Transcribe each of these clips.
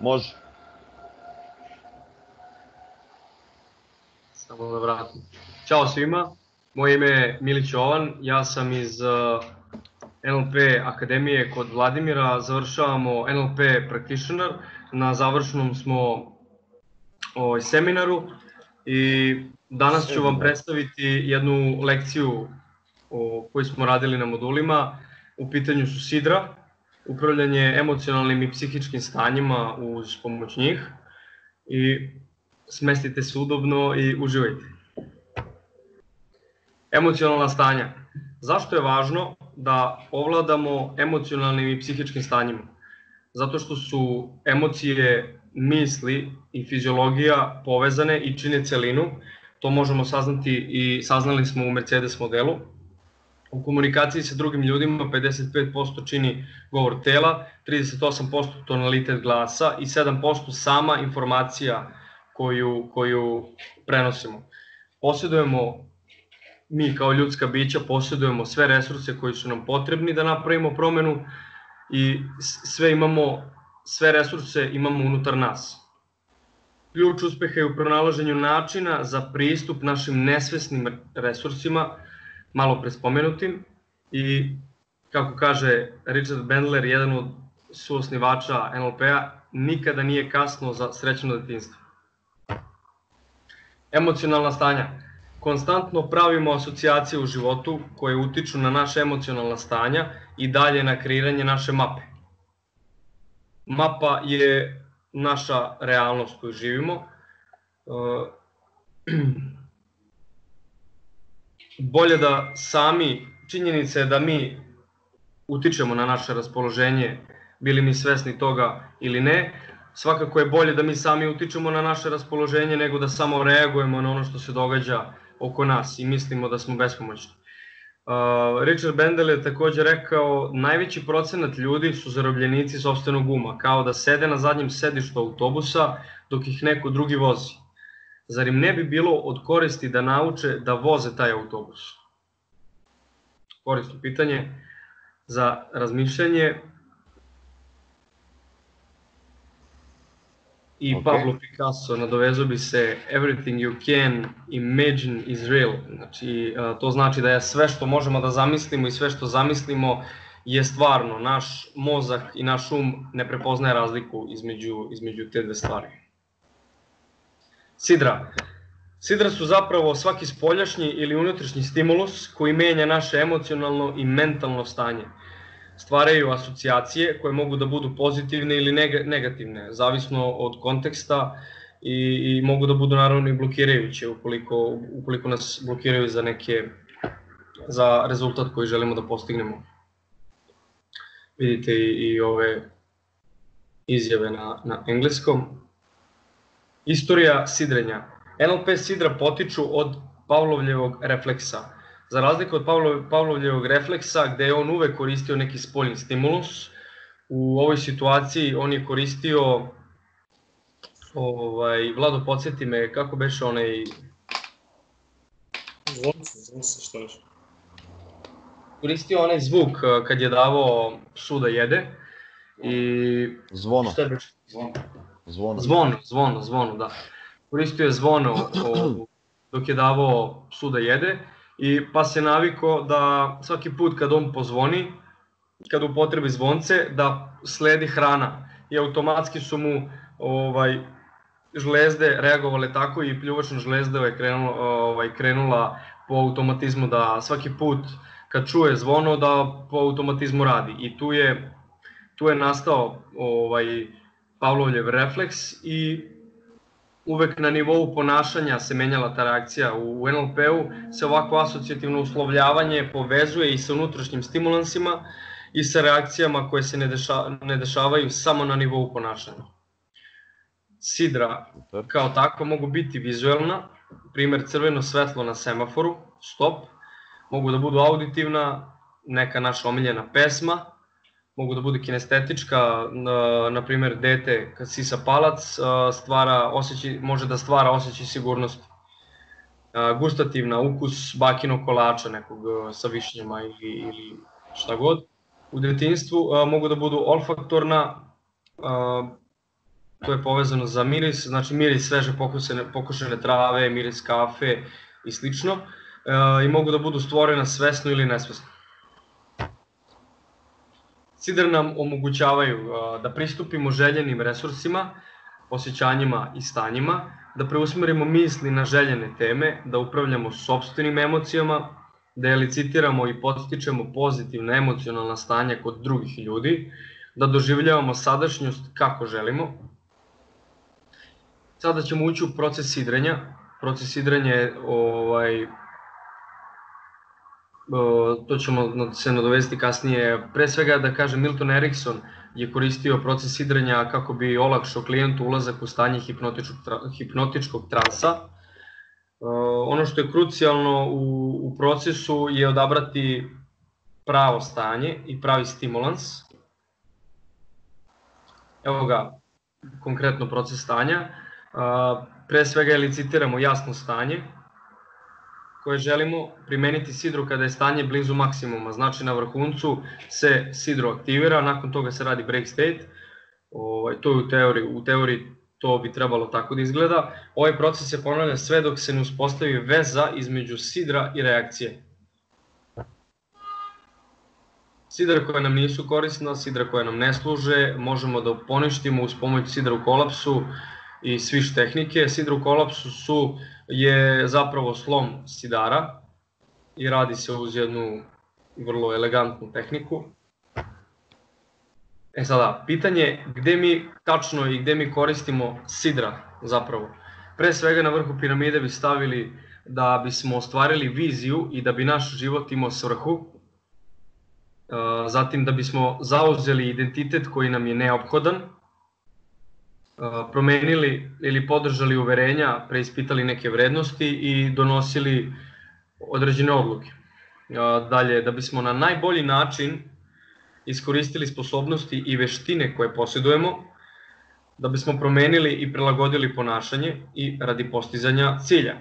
Može. Samo da vratim. Ćao svima, moje ime je Milić Jovan, ja sam iz NLP Akademije kod Vladimira, završavamo NLP Practitioner, na završnom smo seminaru i danas ću vam predstaviti jednu lekciju koju smo radili na modulima. U pitanju su sidra, upravljanje emocionalnim i psihičkim stanjima uz pomoć njih i smestite se udobno i uživajte. Emocionalna stanja. Zašto je važno da ovladamo emocionalnim i psihičkim stanjima? Zato što su emocije, misli i fiziologija povezane i čine celinu. To možemo saznati i saznali smo u Mercedes modelu. U komunikaciji sa drugim ljudima 55% čini govor tela, 38% tonalitet glasa i 7% sama informacija koju prenosimo. Posjedujemo, mi kao ljudska bića posjedujemo sve resurse koji su nam potrebni da napravimo promenu i sve resurse imamo unutar nas. Ključ uspeha je u pronalaženju načina za pristup našim nesvesnim resursima, malo pre spomenutim, i kako kaže Richard Bandler, jedan od suosnivača NLP-a, nikada nije kasno za srećno detinjstvo. Emocionalna stanja. Konstantno pravimo asocijacije u životu koje utiču na naše emocionalna stanja i dalje na kreiranje naše mape. Mapa je naša realnost koju živimo. Bolje da činjenica je da mi utičemo na naše raspoloženje, bili mi svesni toga ili ne. Svakako je bolje da mi sami utičemo na naše raspoloženje nego da samo reagujemo na ono što se događa oko nas i mislimo da smo bespomoćni. Richard Bandler je takođe rekao, najveći procenat ljudi su zarobljenici sopstvenog uma, kao da sede na zadnjem sedištu autobusa dok ih neko drugi vozi. Zar im ne bi bilo od koristi da nauče da voze taj autobus? Korisno pitanje za razmišljanje. I Pablo Picasso, nadovezao bi se, everything you can imagine is real. Znači, to znači da je sve što možemo da zamislimo i sve što zamislimo je stvarno. Naš mozak i naš ne prepoznaje razliku između te dve stvari. Sidra. Sidra su zapravo svaki spoljašnji ili unutrašnji stimulus koji menja naše emocionalno i mentalno stanje. Stvaraju asocijacije koje mogu da budu pozitivne ili negativne, zavisno od konteksta i mogu da budu naravno i blokirajuće ukoliko nas blokiraju za rezultat koji želimo da postignemo. Vidite i ove izjave na engleskom. Istorija sidrenja. NLP sidra potiču od Pavlovljevog refleksa. Za razliku od Pavlovljevog refleksa, gde je on uvek koristio neki spoljni stimulus, u ovoj situaciji on je koristio, Vlado, podsjeti me, kako beše onaj... Zvonce, što još? Koristio onaj zvuk kad je davao psu da jede i... Zvono. Šta je beše? Zvono, da. Koristio je zvono dok je davao psu da jede. I pa se naviko da svaki put kad on pozvoni, kad upotrebi zvonce, da sledi hrana. I automatski su mu žlezde reagovale tako i pljuvačna žlezda je krenula po automatizmu da svaki put kad čuje zvono da po automatizmu radi. I tu je nastao Pavlovljev refleks i uvek na nivou ponašanja se menjala ta reakcija. U NLP-u se ovako asocijativno uslovljavanje povezuje i sa unutrašnjim stimulansima i sa reakcijama koje se ne dešavaju samo na nivou ponašanja. Sidra kao takva mogu biti vizuelna, primer crveno svetlo na semaforu, stop, mogu da budu auditivna, neka naša omiljena pesma, mogu da bude kinestetička, na primer dete kad sisa palac može da stvara osjećaj sigurnosti. Gustativna, ukus bakinog kolača nekog sa višnjama ili šta god. U detinjstvu mogu da budu olfaktorna, to je povezano za miris, znači miris sveže pokošene trave, miris kafe i slično, i mogu da budu stvorena svesno ili nesvesno. Sidre nam omogućavaju da pristupimo željenim resursima, osjećanjima i stanjima, da preusmerimo misli na željene teme, da upravljamo sopstvenim emocijama, da elicitiramo i podstičemo pozitivna emocionalna stanja kod drugih ljudi, da doživljavamo sadašnjost kako želimo. Sada ćemo ući u proces sidrenja. Proces sidrenja je, to ćemo se nadovezati kasnije, pre svega da kažem Milton Erickson je koristio proces sidrenja kako bi olakšao klijentu ulazak u stanje hipnotičkog transa. Ono što je krucijalno u procesu je odabrati pravo stanje i pravi stimulans. Evo ga, konkretno proces stanja. Pre svega elicitiramo jasno stanje koje želimo primeniti sidru kada je stanje blizu maksimuma, znači na vrhuncu se sidro aktivira, nakon toga se radi break state, to je u teoriji to bi trebalo tako da izgleda. Ovaj proces se ponavlja sve dok se ne uspostavi veza između sidra i reakcije. Sidra koja nam nisu korisna, sidra koja nam ne služe, možemo da poništimo uz pomoć sidra u kolapsu i swish tehnike. Sidra u kolapsu je zapravo slom sidara i radi se uz jednu vrlo elegantnu tehniku. Sada, pitanje je gde mi tačno i gde mi koristimo sidra zapravo. Pre svega na vrhu piramide bi stavili da bismo ostvarili viziju i da bi naš život imao svrhu. Zatim da bismo zauzeli identitet koji nam je neophodan, promenili ili podržali uverenja, preispitali neke vrednosti i donosili određene odluke. Dalje, da bismo na najbolji način iskoristili sposobnosti i veštine koje posjedujemo, da bismo promenili i prilagodili ponašanje i radi postizanja cilja.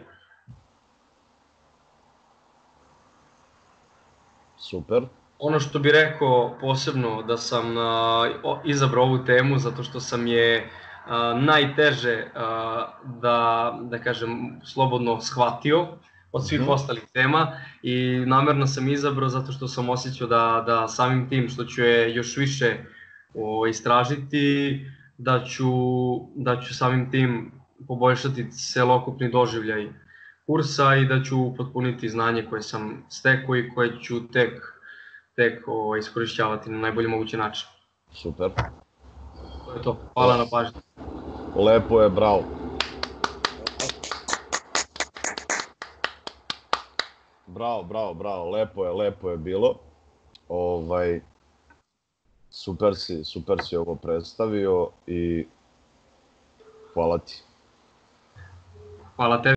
Super. Ono što bih rekao posebno da sam izabrao ovu temu zato što sam je najteže da kažem slobodno shvatio od svih ostalih tema i namerno sam izabrao zato što sam osjećao da samim tim što ću je još više istražiti, da ću samim tim poboljšati celokupni doživljaj kursa i da ću potpuniti znanje koje sam stekao i koje ću tek iskorišćavati na najbolji mogući način. Super. To je to. Hvala na pažnji. Lepo je, bravo. Bravo, lepo je bilo. Super si ovo predstavio i hvala ti. Hvala tebi.